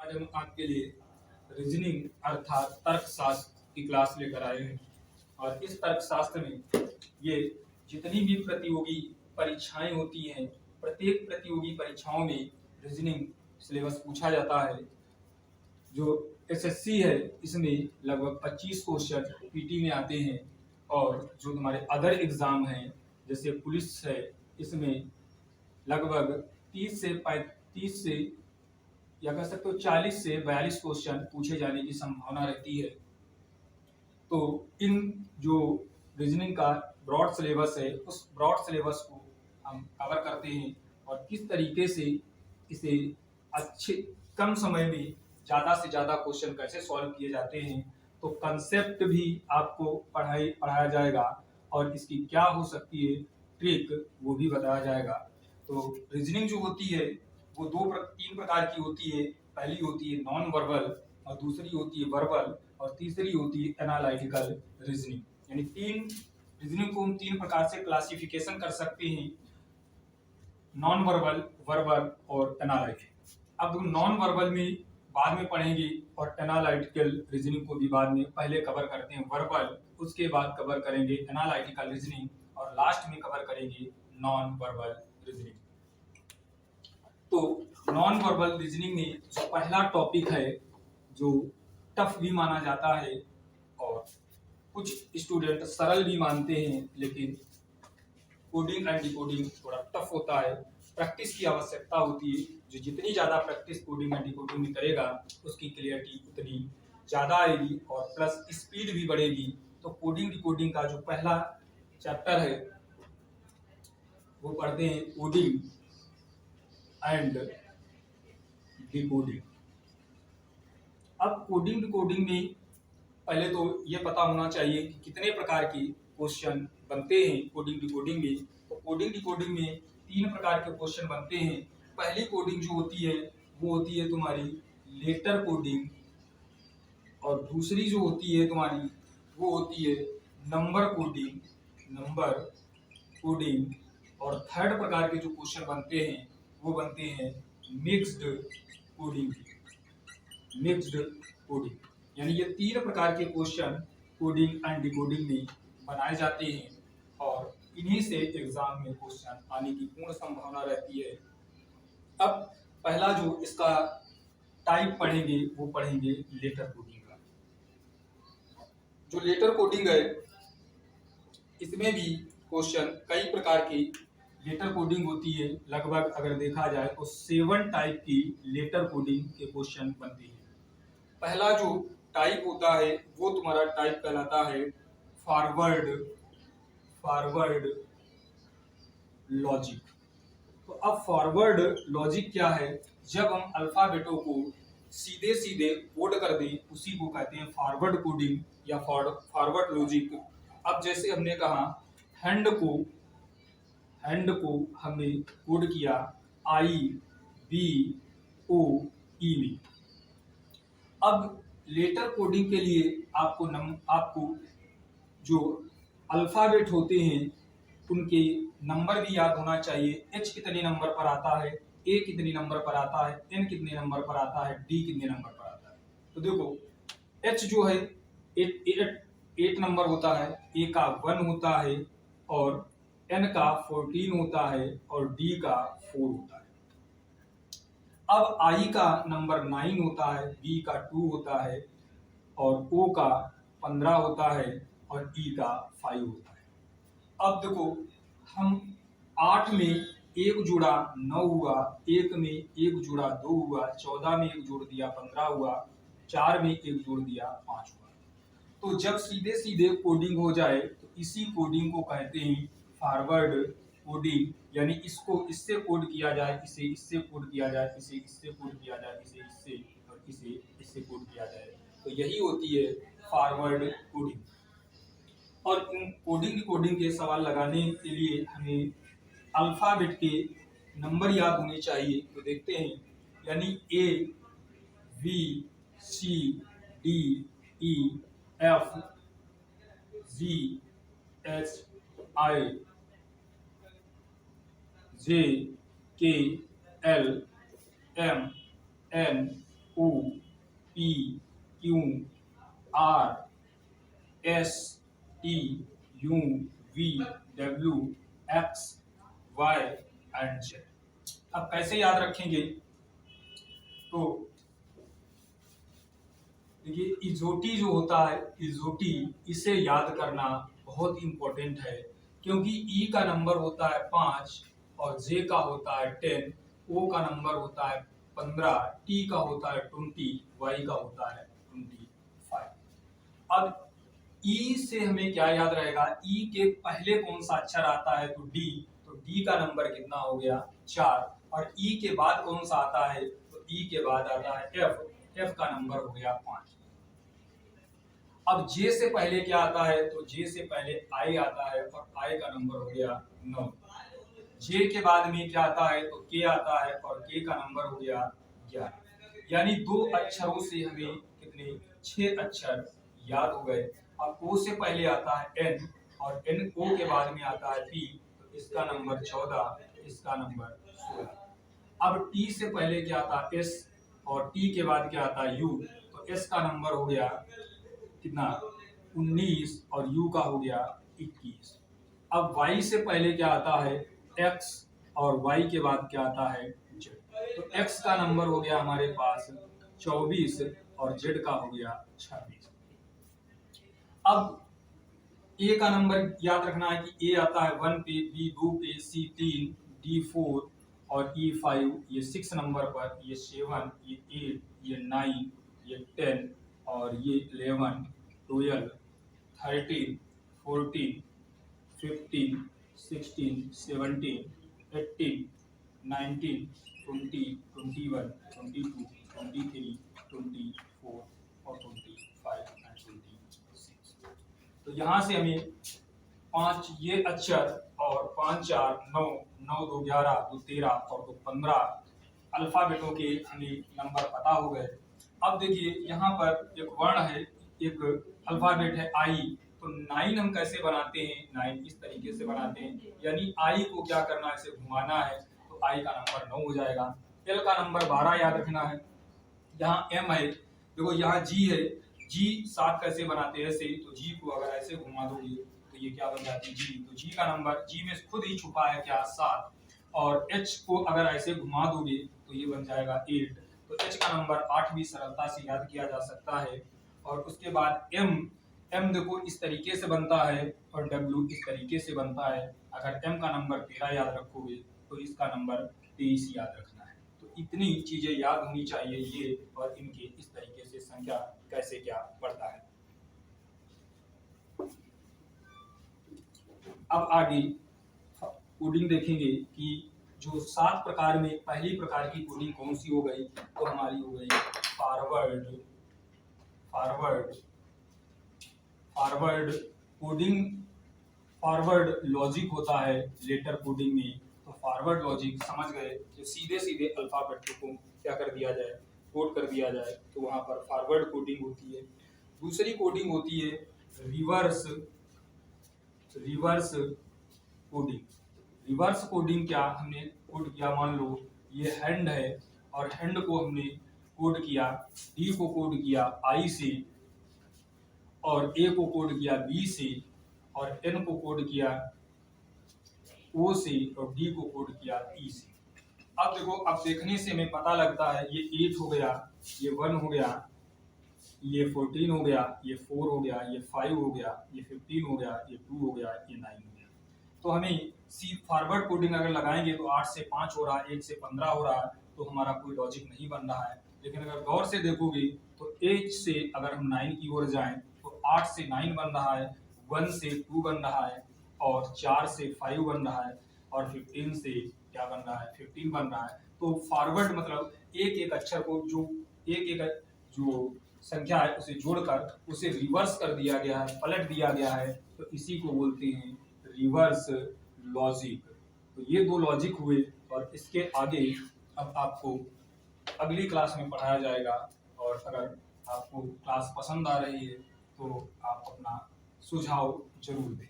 आज हम आपके लिए रीजनिंग अर्थात तर्कशास्त्र की क्लास लेकर आए हैं। और इस तर्कशास्त्र में ये जितनी भी प्रतियोगी परीक्षाएं होती हैं, प्रत्येक प्रतियोगी परीक्षाओं में रीजनिंग सिलेबस पूछा जाता है। जो एसएससी है इसमें लगभग 25 क्वेश्चन पीटी में आते हैं, और जो तुम्हारे अदर एग्जाम हैं जैसे पुलिस है इसमें लगभग 30 से या कह सकते हो 40 से 42 क्वेश्चन पूछे जाने की संभावना रहती है। तो इन जो रीजनिंग का ब्रॉड सिलेबस है उस ब्रॉड सिलेबस को हम कवर करते हैं और किस तरीके से इसे अच्छे कम समय में ज़्यादा से ज़्यादा क्वेश्चन कैसे सॉल्व किए जाते हैं। तो कंसेप्ट भी आपको पढ़ाया जाएगा और इसकी क्या हो सकती है ट्रिक वो भी बताया जाएगा। तो रीजनिंग जो होती है वो तीन प्रकार की होती है। पहली होती है नॉन वर्बल, और दूसरी होती है वर्बल, और तीसरी होती है एनालिटिकल रीजनिंग। यानी तीन रीजनिंग को हम तीन प्रकार से क्लासिफिकेशन कर सकते हैं, नॉन वर्बल, वर्बल और एनालिटिकल। अब नॉन वर्बल में बाद में पढ़ेंगे और एनालिटिकल रीजनिंग को भी बाद में, पहले कवर करते हैं वर्बल, उसके बाद कवर करेंगे एनालिटिकल रीजनिंग और लास्ट में कवर करेंगे नॉन वर्बल रीजनिंग। तो नॉन वर्बल रीजनिंग में जो पहला टॉपिक है जो टफ भी माना जाता है और कुछ स्टूडेंट सरल भी मानते हैं, लेकिन कोडिंग एंड डिकोडिंग थोड़ा टफ होता है, प्रैक्टिस की आवश्यकता होती है। जो जितनी ज़्यादा प्रैक्टिस कोडिंग एंड डिकोडिंग में करेगा उसकी क्लियरिटी उतनी ज़्यादा आएगी और प्लस स्पीड भी बढ़ेगी। तो कोडिंग डिकोडिंग का जो पहला चैप्टर है वो पढ़ते हैं कोडिंग एंड डिकोडिंग। अब कोडिंग डिकोडिंग में पहले तो ये पता होना चाहिए कि कितने प्रकार के क्वेश्चन बनते हैं कोडिंग डिकोडिंग में। तो कोडिंग डिकोडिंग में तीन प्रकार के क्वेश्चन बनते हैं। पहली कोडिंग जो होती है वो होती है तुम्हारी लेटर कोडिंग, और दूसरी जो होती है तुम्हारी वो होती है नंबर कोडिंग, और थर्ड प्रकार के जो क्वेश्चन बनते हैं वो बनते हैं मिक्स्ड कोडिंग। यानी ये तीन प्रकार के क्वेश्चन कोडिंग एंड डिकोडिंग में बनाए जाते हैं और इन्हीं से एग्जाम में क्वेश्चन आने की पूर्ण संभावना रहती है। अब पहला जो इसका टाइप पढ़ेंगे वो पढ़ेंगे लेटर कोडिंग का। जो लेटर कोडिंग है इसमें भी क्वेश्चन कई प्रकार की लेटर कोडिंग होती है। लगभग अगर देखा जाए तो 7 टाइप की लेटर कोडिंग के क्वेश्चन बनते हैं। पहला जो टाइप होता है वो तुम्हारा टाइप कहलाता है फॉरवर्ड लॉजिक। तो अब फॉरवर्ड लॉजिक क्या है? जब हम अल्फाबेटों को सीधे सीधे कोड कर दें उसी को कहते हैं फॉरवर्ड कोडिंग या फॉरवर्ड लॉजिक। अब जैसे हमने कहा हैंड को हमने कोड किया IBOE में। अब लेटर कोडिंग के लिए आपको जो अल्फाबेट होते हैं उनके नंबर भी याद होना चाहिए। H कितने नंबर पर आता है, A कितने नंबर पर आता है, N कितने नंबर पर आता है, D कितने नंबर पर आता है। तो देखो H जो है 8 नंबर होता है, A का 1 होता है और N का 14 होता है और D का 4 होता है। अब I का नंबर 9 होता है, B का 2 होता है और O का 15 होता है और E का 5 होता है। अब देखो हम 8 में 1 जोड़ा 9 हुआ, 1 में 1 जोड़ा 2 हुआ, 14 में 1 जोड़ दिया 15 हुआ, 4 में 1 जोड़ दिया 5 हुआ। तो जब सीधे सीधे कोडिंग हो जाए तो इसी कोडिंग को कहते हैं फॉरवर्ड कोडिंग। यानी इसको इससे कोड किया जाए, इसे इससे कोड किया जाए, इसे इससे कोड किया जाए, इसे इससे और इसे इससे कोड किया जाए। तो यही होती है फॉरवर्ड कोडिंग। और इन कोडिंग के सवाल लगाने के लिए हमें अल्फाबेट के नंबर याद होने चाहिए। तो देखते हैं, यानी ABCDEFGHIJKLMNOP O P Q R S T U V W X Y and Z। अब कैसे याद रखेंगे? तो देखिए इजोटी जो होता है, इजोटी इसे याद करना बहुत इंपॉर्टेंट है, क्योंकि ई का नंबर होता है 5 और जे का होता है 10, ओ का नंबर होता है 15, टी का होता है 20, वाई का होता है 25। अब ई से हमें क्या याद रहेगा? ई के पहले कौन सा अक्षर आता है? तो डी। तो डी का नंबर कितना हो गया? 4। और ई के बाद कौन सा आता है? तो ई के बाद आता है एफ। एफ का नंबर हो गया 5। अब जे से पहले क्या आता है? तो जे से पहले आई आता है और आई का नंबर हो गया 9। जे के बाद में क्या आता है? तो के आता है और के का नंबर हो गया 11। यानी 2 अक्षरों से हमें कितने? 6 अक्षर याद हो गए। अब ओ से पहले आता है एन और एन ओ के बाद में आता है पी, तो इसका नंबर 14, इसका नंबर 16। अब टी से पहले क्या आता है? एस और टी के बाद क्या आता है? यू, तो एस का नंबर हो गया कितना? 19 और यू का हो गया 21। अब y से पहले क्या आता है? x और y के बाद क्या आता है? z। तो x का नंबर हो गया हमारे पास 24 और z का हो गया 26। अब a का नंबर याद रखना है कि a आता है 1 पे, b 2 पे, c 3, d 4 और e 5, ये 6 नंबर पर, ये 7, ये 8, ये 9, ये 10 और ये 11, 12, 13, 14, 15, 16, 17, 18, 19, 20, 21, 22, 23, 24 और 25 एंड 26। तो यहाँ से हमें 5 ये अक्षर और 5 4 9, 9 2 11, 2 13 और 2 15 अल्फाबेटों के हमें नंबर पता हो गए। अब देखिए यहाँ पर एक वर्ण है, एक अल्फाबेट है आई। तो 9 हम कैसे बनाते हैं? 9 इस तरीके से बनाते हैं, यानी आई को क्या करना है? इसे घुमाना है, तो आई का नंबर 9 हो जाएगा। एल का नंबर 12 याद रखना है। यहाँ एम है, देखो यहाँ जी है, जी 7 कैसे बनाते हैं? ऐसे, तो जी को अगर ऐसे घुमा दोगे तो ये क्या बन जाती है? जी। तो जी का नंबर, जी में खुद ही छुपा है क्या? 7। और एच को अगर ऐसे घुमा दोगे तो ये बन जाएगा 8। तो एच का नंबर 8 भी सरलता से याद किया जा सकता है। और उसके बाद एम, एम देखो इस तरीके से बनता है और डब्ल्यू इस तरीके से बनता है। अगर एम का नंबर 13 याद रखोगे तो इसका नंबर 23 याद रखना है। तो इतनी चीजें याद होनी चाहिए ये, और इनके इस तरीके से संख्या कैसे क्या बढ़ता है। अब आगे कोडिंग देखेंगे कि जो 7 प्रकार में पहली प्रकार की कोडिंग कौन सी हो गई? तो हमारी हो गई forward. Forward forward coding, forward logic होता है लेटर कोडिंग में। तो फॉरवर्ड लॉजिक समझ गए, जो सीधे सीधे अल्फाबेट को क्या कर दिया जाए? कोड कर दिया जाए, तो वहां पर फॉरवर्ड कोडिंग होती है। दूसरी कोडिंग होती है reverse. Reverse coding. Reverse coding क्या हमने कोड किया? मान लो ये हैंड है और हैंड को हमने कोड किया, डी को कोड किया आई से, और ए को कोड किया बी से, और एन को कोड किया ओ से, और डी को कोड किया ई से। अब देखो, अब देखने से हमें पता लगता है ये 8 हो गया, ये 1 हो गया, ये 14 हो गया, ये 4 हो गया, ये 5 हो गया, ये 15 हो गया, ये 2 हो गया, ये 9 हो गया। तो हमें सी फॉरवर्ड कोडिंग अगर लगाएंगे तो 8 से 5 हो रहा है, 1 से 15 हो रहा है, तो हमारा कोई लॉजिक नहीं बन रहा है। लेकिन अगर गौर से देखोगे तो 8 से अगर हम 9 की ओर जाएं तो 8 से 9 बन रहा है, 1 से 2 बन रहा है, और 4 से 5 बन रहा है, और 15 से क्या बन रहा है? 15 बन रहा है। तो फॉरवर्ड मतलब एक एक अक्षर को, जो एक एक जो संख्या है उसे जोड़कर उसे रिवर्स कर दिया गया है, पलट दिया गया है, तो इसी को बोलते हैं रिवर्स लॉजिक। तो ये 2 लॉजिक हुए, और इसके आगे अब आपको अगली क्लास में पढ़ाया जाएगा। और अगर आपको क्लास पसंद आ रही है तो आप अपना सुझाव जरूर दें।